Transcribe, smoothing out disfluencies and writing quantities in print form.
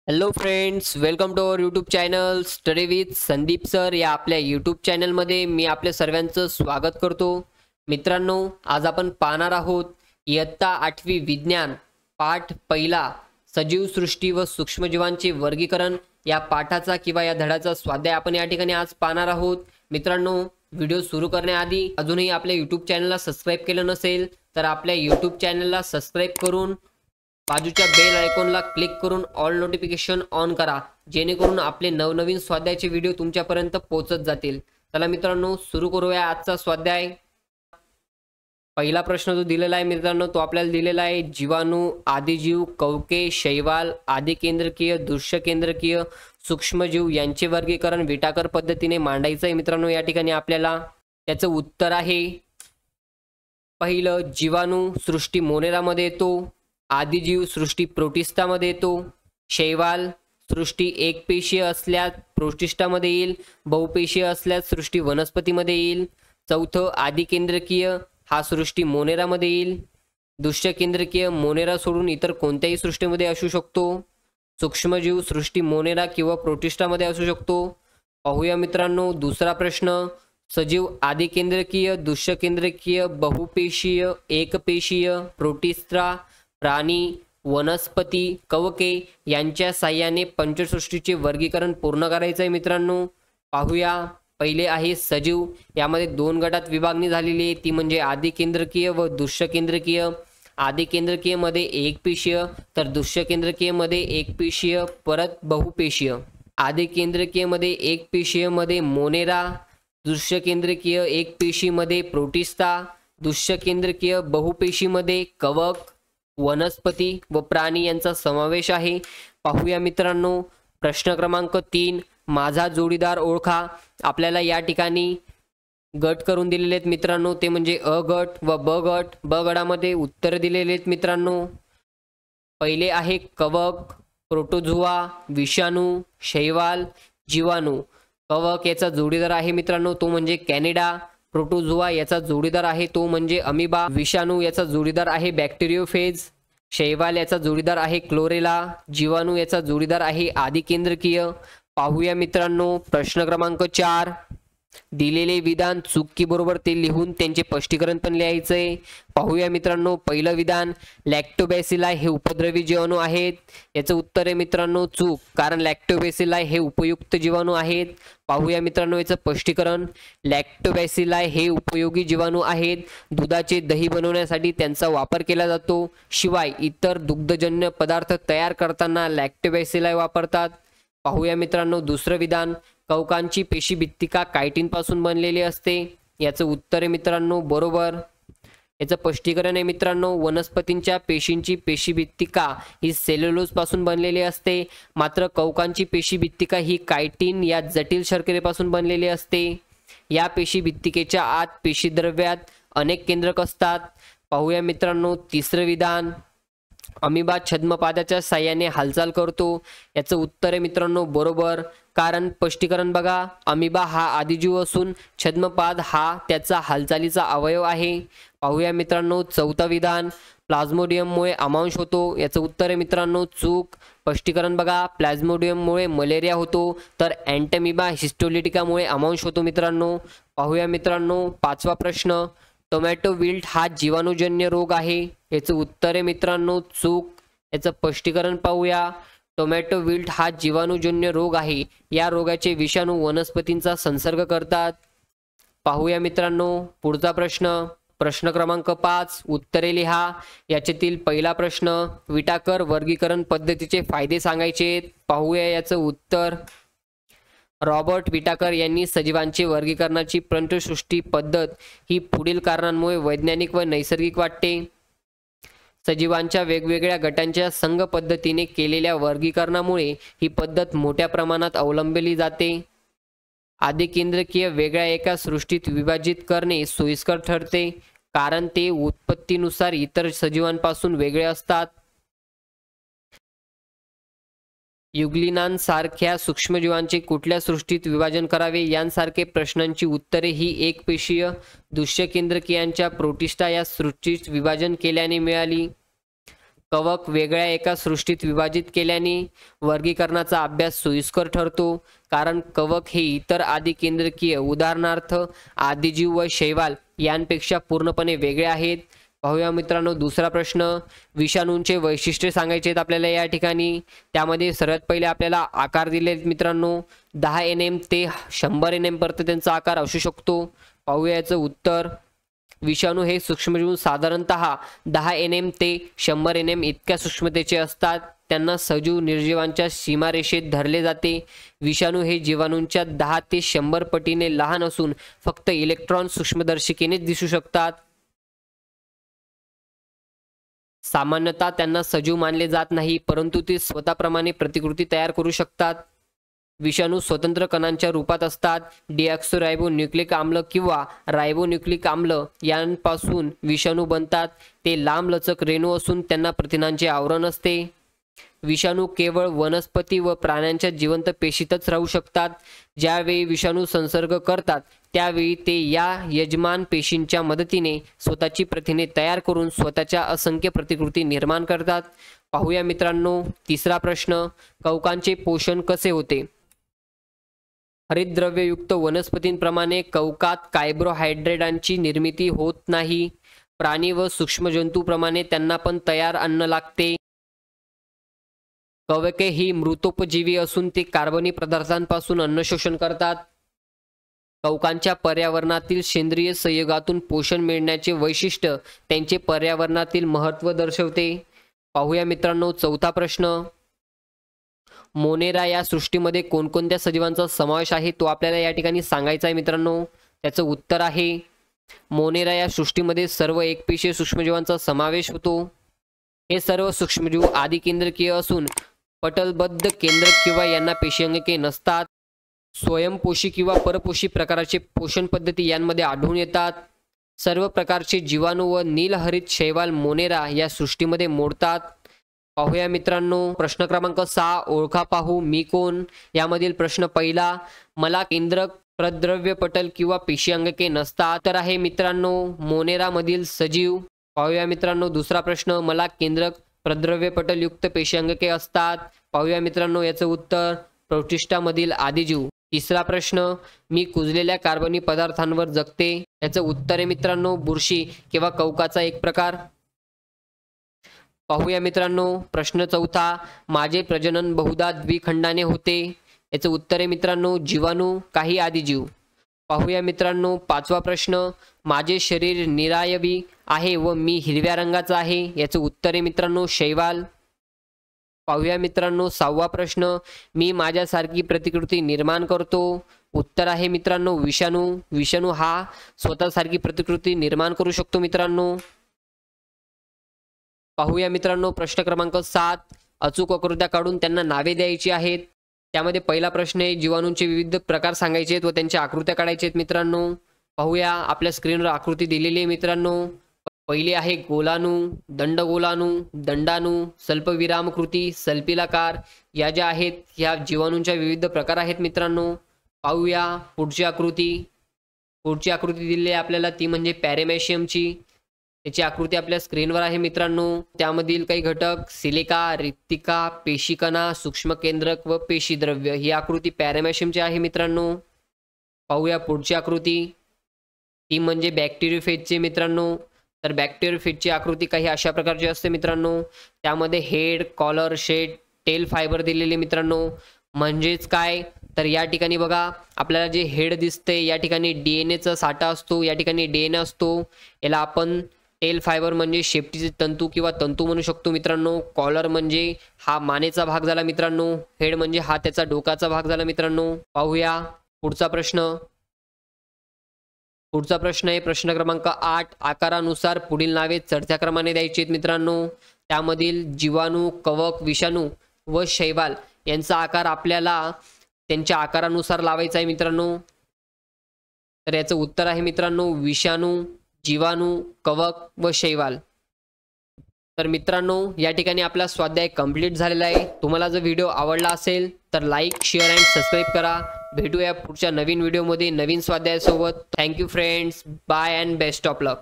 Hello friends, welcome to our YouTube channel study with Sandeep sir. या आपल्या YouTube चॅनलमध्ये मी आपल्या सर्वांचं स्वागत करतो. मित्रांनो, आज आपण पाहणार आहोत इयत्ता 8वी विज्ञान पाठ पहिला सजीव सृष्टी व सूक्ष्मजीवांचे वर्गीकरण या पाठाचा किंवा या धड्याचा स्वाध्याय आपण या ठिकाणी आज पाहणार आहोत. मित्रांनो, व्हिडिओ सुरू करण्याआधी अजूनही आपल्या यूट्यूब चॅनलला सबस्क्राईब केलं नसेल तर आपल्या यूट्यूब चॅनलला सबस्क्राईब करून बाजूच्या बेल आयकॉनला क्लिक करून ऑल नोटिफिकेशन ऑन करा, जेणेकरून आपले नवनवीन स्वाध्यायाचे व्हिडिओ तुमच्यापर्यंत पोहोचत जातील. चला मित्रांनो, सुरू करूया आजचा स्वाध्याय. पहिला प्रश्न जो दिलेला आहे मित्रांनो, तो आपल्याला दिलेला आहे जीवाणू, आदिजीव, कवके, शैवाल, आदिकेंद्रकीय, दृश्यकेंद्रकीय, सूक्ष्मजीव यांचे वर्गीकरण विटाकर पद्धतीने मांडायचं आहे. मित्रांनो, या ठिकाणी आपल्याला त्याचं उत्तर आहे पहिलं, जीवाणू सृष्टी मोनेरामध्ये येतो, आदिजीव सृष्टी प्रोटिस्टामध्ये येतो, शैवाल सृष्टी एकपेशीय असल्यास प्रोटिस्टामध्ये येईल, बहुपेशीय असल्यास सृष्टी वनस्पतीमध्ये येईल. चौथं, आदिकेंद्रकीय हा सृष्टी मोनेरामध्ये येईल. दृश्यकेंद्रकीय मोनेरा सोडून इतर कोणत्याही सृष्टीमध्ये असू शकतो. सूक्ष्मजीव सृष्टी मोनेरा किंवा प्रोटिस्टामध्ये असू शकतो. पाहूया मित्रांनो दुसरा प्रश्न, सजीव आदिकेंद्रकीय, दृश्यकेंद्रकीय, बहुपेशीय, एकपेशीय, प्रोटिस्टा, प्राणी, वनस्पती, कवके यांच्या साह्याने पंचसृष्टीचे वर्गीकरण पूर्ण करायचं आहे. मित्रांनो, पाहूया. पहिले आहे सजीव. यामध्ये दोन गटात विभागणी झालेली आहे, ती म्हणजे आदिकेंद्रकीय व दृश्यकेंद्रकीय. आदिकेंद्रकीयमध्ये एकपेशीय तर दृश्यकेंद्रकीयमध्ये एकपेशीय परत बहुपेशीय. आदिकेंद्रकीयमध्ये एकपेशीयमध्ये मोनेरा, दृश्यकेंद्रकीय एकपेशीमध्ये प्रोटिस्टा, दृश्यकेंद्रकीय बहुपेशीमध्ये कवक, वनस्पती व प्राणी यांचा समावेश आहे. पाहूया मित्रांनो प्रश्न क्रमांक 3, माझा जोडीदार ओळखा. आपल्याला या ठिकाणी गट करून दिलेले आहेत मित्रांनो, ते म्हणजे अ गट व ब गट. ब गटामध्ये उत्तर दिलेले आहेत मित्रांनो. पहिले आहे कवक, प्रोटोझोआ, विषाणू, शैवाल, जीवाणू. कवक याचा जोडीदार आहे मित्रांनो, तो म्हणजे कॅनिडा. प्रोटोझोआ याचा जोडीदार आहे तो म्हणजे अमिबा. विषाणू याचा जोडीदार आहे बॅक्टेरियोफेज. शैवाल याचा जोडीदार आहे क्लोरेला. जीवाणू याचा जोडीदार आहे आदिकेंद्रकीय. पाहूया मित्रांनो प्रश्न क्रमांक 4, दिलेले विधान चूक की बरोबर ते लिहून त्यांचे स्पष्टीकरण पण लिहायचंय. पाहूया मित्रांनो पहिलं विधान, लॅक्टोबॅसिलाई हे उपद्रवी जीवाणू आहेत. याचं उत्तर आहे मित्रांनो चूक, कारण लॅक्टोबॅसिलाई हे उपयुक्त जीवाणू आहेत. पाहूया मित्रांनो याचं स्पष्टीकरण, लॅक्टोबॅसिलाई हे उपयोगी जीवाणू आहेत. दुधाचे दही बनवण्यासाठी त्यांचा वापर केला जातो. शिवाय इतर दुग्धजन्य पदार्थ तयार करताना लॅक्टोबॅसिलाई वापरतात. पाहूया मित्रांनो दुसरं विधान, कवकांची पेशीभित्तिका कायटिन पासून बनलेली असते. याचं उत्तर आहे मित्रांनो बरोबर. याचं स्पष्टीकरण आहे मित्रांनो, वनस्पतींच्या पेशींची पेशीभित्तिका ही सेल्युलोज पासून बनलेली असते, मात्र कवकांची पेशीभित्तिका ही कायटिन या जटिल शर्करेपासून बनलेली असते. या पेशीभित्तिकेच्या आत पेशीद्रव्यात अनेक केंद्रक असतात. पाहूया मित्रांनो तिसरं विधान, अमिबा छद्मपादाच्या साह्याने हालचाल करतो. याचं उत्तर आहे मित्रांनो बरोबर, कारण स्पष्टीकरण बघा, अमिबा हा आदिजीव असून छद्मपाद हा त्याचा हालचालीचा अवयव आहे. पाहूया मित्रांनो चौथा विधान, प्लाझ्मोडियममुळे अमांश होतो. याचं उत्तर आहे मित्रांनो चूक. स्पष्टीकरण बघा, प्लाझ्मोडियममुळे मलेरिया होतो तर अँटमिबा हिस्टोलिटिकामुळे अमांश होतो मित्रांनो. पाहूया मित्रांनो पाचवा प्रश्न, टोमॅटो विल्ट हा जीवाणूजन्य रोग आहे. याचं उत्तर आहे मित्रांनो चूक. याचं स्पष्टीकरण पाहूया, टोमॅटो विल्ट हा जीवाणूजन्य रोग आहे. या रोगाचे विषाणू वनस्पतींचा संसर्ग करतात. पाहूया मित्रांनो पुढचा प्रश्न, प्रश्न क्रमांक 5, उत्तरे लिहा. याच्यातील पहिला प्रश्न, विटाकर वर्गीकरण पद्धतीचे फायदे सांगायचे. पाहूया याचं उत्तर, रॉबर्ट विटाकर यांनी सजीवांचे वर्गीकरणाची पंचसृष्टी पद्धत ही पुढील कारणांमुळे वैज्ञानिक व नैसर्गिक वाटते. सजीवांच्या वेगवेगळ्या गटांच्या संघ पद्धतीने केलेल्या वर्गीकरणामुळे ही पद्धत मोठ्या प्रमाणात अवलंबली जाते. आदिकेंद्रकीय वेगळ्या एका सृष्टीत विभाजित करणे सोयीस्कर ठरते, कारण ते उत्पत्तीनुसार इतर सजीवांपासून वेगळे असतात. युग्लिनांसारख्या सूक्ष्मजीवांचे कुठल्या सृष्टीत विभाजन करावे यांसारखे प्रश्नांची उत्तरे ही एकपेशीय दृश्यकेंद्रकीयांच्या प्रोटिस्टा या सृष्टीत विभाजन केल्याने मिळाली. कवक वेगळ्या एका सृष्टीत विभाजित केल्याने वर्गीकरणाचा अभ्यास सोयीस्कर ठरतो, कारण कवक हे इतर आदिकेंद्रकीय उदाहरणार्थ आदिजीव व शैवाल यांपेक्षा पूर्णपणे वेगळे आहेत. पाहूया मित्रांनो दुसरा प्रश्न. विषाणूंचे वैशिष्ट्य सांगायचे आहेत आपल्याला या ठिकाणी. त्यामध्ये सर्वात पहिले आपल्याला आकार दिले आहेत मित्रांनो. 10 NM ते 100 NM पर्यंत त्यांचा आकार असू शकतो. पाहूया याचं उत्तर. विषाणू हे सूक्ष्मजीव साधारणतः 10 NM ते 100 NM इतक्या सूक्ष्मतेचे असतात. त्यांना सजीव निर्जीवांच्या सीमारेषेत धरले जाते. विषाणू हे जीवाणूंच्या 10 ते 100 पटीने लहान असून फक्त इलेक्ट्रॉन सूक्ष्मदर्शिकेनेच दिसू शकतात. सामान्यतः त्यांना सजीव मानले जात नाही, परंतु ते स्वतःप्रमाणे प्रतिकृती तयार करू शकतात. विषाणू स्वतंत्र कणांच्या रूपात असतात. डिऑक्सिरायबोन्यूक्लिक आम्ल किंवा रायबोन्यूक्लिक आम्ल यांपासून विषाणू बनतात. ते लांबलचक रेणू असून त्यांना प्रथिनांचे आवरण असते. विषाणू केवळ वनस्पती व प्राण्यांच्या जिवंत पेशीतच राहू शकतात. ज्यावेळी विषाणू संसर्ग करतात त्यावेळी ते या यजमान पेशींच्या मदतीने स्वतःची प्रथिने तयार करून स्वतःच्या असंख्य प्रतिकृती निर्माण करतात. पाहूया मित्रांनो तिसरा प्रश्न. कवकांचे पोषण कसे होते? हरितद्रव्ययुक्त वनस्पतींप्रमाणे कवकात कार्बोहायड्रेटांची निर्मिती होत नाही. प्राणी व सूक्ष्मजंतूप्रमाणे त्यांना पण तयार अन्न लागते. कवके ही मृतोपजीवी असून ते कार्बनी पदार्थांपासून अन्न शोषण करतात. कवकांच्या पर्यावरणातील सेंद्रिय संयोगातून पोषण मिळण्याचे वैशिष्ट्य त्यांचे पर्यावरणातील महत्त्व दर्शवते. पाहूया मित्रांनो चौथा प्रश्न. मोनेरा या सृष्टीमध्ये कोणकोणत्या सजीवांचा समावेश आहे तो आपल्याला या ठिकाणी सांगायचा आहे मित्रांनो. त्याचं उत्तर आहे मोनेरा या सृष्टीमध्ये सर्व एकपेशीय सूक्ष्मजीवांचा समावेश होतो. हे सर्व सूक्ष्मजीव आदिकेंद्रकीय असून पटलबद्ध केंद्रक किंवा यांना पेशीअंगके नसतात. स्वयंपोषी किंवा परपोषी प्रकारचे पोषण पद्धती यांमध्ये आढळून येतात. सर्व प्रकारचे जीवाणू व नीलहरित शैवाल मोनेरा या सृष्टीमध्ये मोडतात. पाहूया मित्रांनो प्रश्न क्रमांक 6. ओळखा पाहू मी कोण. यामधील प्रश्न पहिला. मला केंद्रक प्रद्रव्य पटल किंवा पेशीअंगके नसतात. तर आहे मित्रांनो मोनेरा मधील सजीव. पाहूया मित्रांनो दुसरा प्रश्न. मला केंद्रक प्रद्रव्य पटल युक्त पेशीअंगके असतात. पाहूया मित्रांनो याचं उत्तर प्रोटिस्टामधील आदिजीव. तिसरा प्रश्न. मी कुजलेल्या कार्बनी पदार्थांवर जगते. याचं उत्तर आहे मित्रांनो बुरशी किंवा कवकाचा एक प्रकार. पाहूया मित्रांनो प्रश्न चौथा. माझे प्रजनन बहुधा द्विखंडाने होते. याचं उत्तर आहे मित्रांनो जीवाणू काही आदिजीव. पाहूया मित्रांनो पाचवा प्रश्न. माझे शरीर निरायवी आहे व मी हिरव्या रंगाचा आहे. याचं उत्तर आहे मित्रांनो शैवाल. पाहूया मित्रांनो सहावा प्रश्न. मी माझ्यासारखी प्रतिकृती निर्माण करतो. उत्तर आहे मित्रांनो विषाणू. विषाणू हा स्वतःसारखी प्रतिकृती निर्माण करू शकतो मित्रांनो. पाहूया मित्रांनो प्रश्न क्रमांक 7. अचूक आकृत्या काढून त्यांना नावे द्यायची आहेत. त्यामध्ये पहिला प्रश्न आहे जीवाणूंचे विविध प्रकार सांगायचे आहेत व त्यांच्या आकृत्या काढायच्या आहेत मित्रांनो. पाहूया आपल्या स्क्रीनवर आकृती दिलेली आहे मित्रांनो. पहिली आहे गोलाणू, दंडगोलाणू, दंडाणू, स्वल्पविरामकृती, सल्पिलाकार. या ज्या आहेत ह्या जीवाणूंच्या विविध प्रकार आहेत मित्रांनो. पाहूया पुढची आकृती. पुढची आकृती दिलेली आहे आपल्याला ती म्हणजे पॅरेमॅशियमची. त्याची आकृती आपल्या स्क्रीनवर आहे मित्रांनो. त्यामधील काही घटक सिलिका, रिक्तिका, पेशीकणा, सूक्ष्म केंद्रक व पेशीद्रव्य ही आकृती पॅरेमॅशियमची आहे मित्रांनो. पाहूया पुढची आकृती. ती म्हणजे बॅक्टेरियोफेजची मित्रांनो. तर बॅक्टेरियोफेजची आकृती काही अशा प्रकारची असते मित्रांनो. त्यामध्ये head, collar, sheath, tail fibre दिलेले मित्रांनो. म्हणजेच काय तर या ठिकाणी बघा आपल्याला जे हेड दिसते या ठिकाणी DNA साठा असतो. या ठिकाणी DNA असतो. याला आपण टेल फायबर म्हणजे शेपटीचे तंतू किंवा तंतू म्हणू शकतो मित्रांनो. कॉलर म्हणजे हा मानेचा भाग झाला मित्रांनो. हेड म्हणजे हा त्याचा डोकाचा भाग झाला मित्रांनो. पाहूया पुढचा प्रश्न. पुढचा प्रश्न आहे प्रश्न क्रमांक 8. आकारानुसार पुढील नावे चढत्या क्रमाने द्यायची आहेत मित्रांनो. त्यामधील जीवाणू, कवक, विषाणू व शैवाल यांचा आकार आपल्याला त्यांच्या आकारानुसार लावायचा आहे मित्रांनो. तर याचं उत्तर आहे मित्रांनो विषाणू, जीवाणू, कवक व शैवाल. तर मित्रांनो या ठिकाणी आपला स्वाध्याय कंप्लीट झालेला आहे. तुम्हाला जर व्हिडिओ आवडला असेल तर लाईक, शेअर अँड सबस्क्राईब करा. भेटूया पुढच्या नवीन व्हिडिओमध्ये नवीन स्वाध्यायासोबत. Thank you friends. Bye and best of luck.